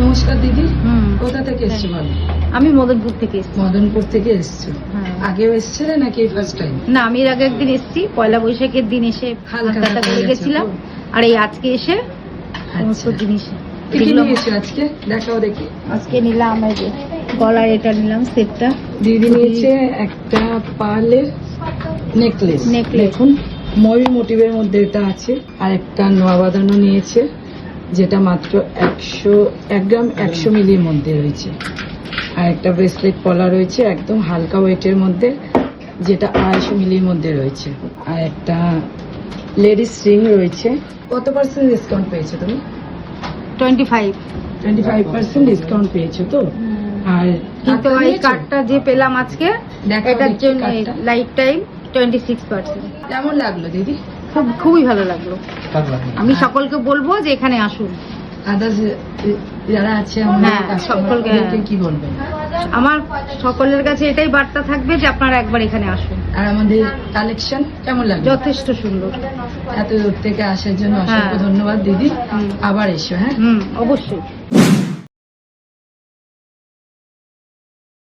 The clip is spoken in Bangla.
নমস্কার দিদি। কোথা থেকে এসছো বলো? আমি মদনপুর থেকে এসেছি। মদনপুর থেকে এসছো? হ্যাঁ। আগেও এসছিলে নাকি ফার্স্ট টাইম? না, আমি এর আগে একদিন এসেছি, পয়লা বৈশাখের দিন এসে হালকা হালকা করে গেছিলাম। আর এই আজকে এসে সমস্ত জিনিস কি কি নিয়েছো আজকে? দেখাও দেখি। আজকে নিলাম এই যে গলার এটা নিলাম সেটটা। দিদি নিয়েছে একটা পার্লের নেকলেস। নেকলেস। দেখুন ময়ূর মোটিভের মধ্যে এটা আছে। আর একটা নোয়া বাঁধানো নিয়েছে, যেটা মাত্র 1 গ্রাম 100 মিলির মধ্যে রয়েছে। আর একটা ব্রেসলেট পলা রয়েছে একদম হালকা ওয়েটের মধ্যে, যেটা 250 মিলির মধ্যে রয়েছে। আর একটা লেডিস রিং রয়েছে। কত পার্সেন্ট ডিসকাউন্ট পেয়েছো তুমি? 25। 25% ডিসকাউন্ট পেয়েছো তো? আর কিন্তু টাকা এই নিয়েছো? কার্ডটা যে পেলাম আজকে দেখাও এটার দেখি জন্য কার্ডটা। Life time 26%। কেমন লাগলো দিদি? খুবই ভালো লাগলো। আমি সকলকে বলবো যে এখানে আসুন। আদার্স যারা আছে আমাদের হ্যাঁ, কাস্টমার, সকলকে, ওদেরকে কি বলবেন? আমার সকলের কাছে এটাই বার্তা থাকবে যে আপনারা একবার এখানে আসুন। আর আমাদের কালেকশন কেমন লাগলো? যথেষ্ট সুন্দর। এত দূর থেকে আসার জন্য অসংখ্য হ্যাঁ। ধন্যবাদ দিদি। হুম। আবার এসো। হ্যাঁ, অবশ্যই।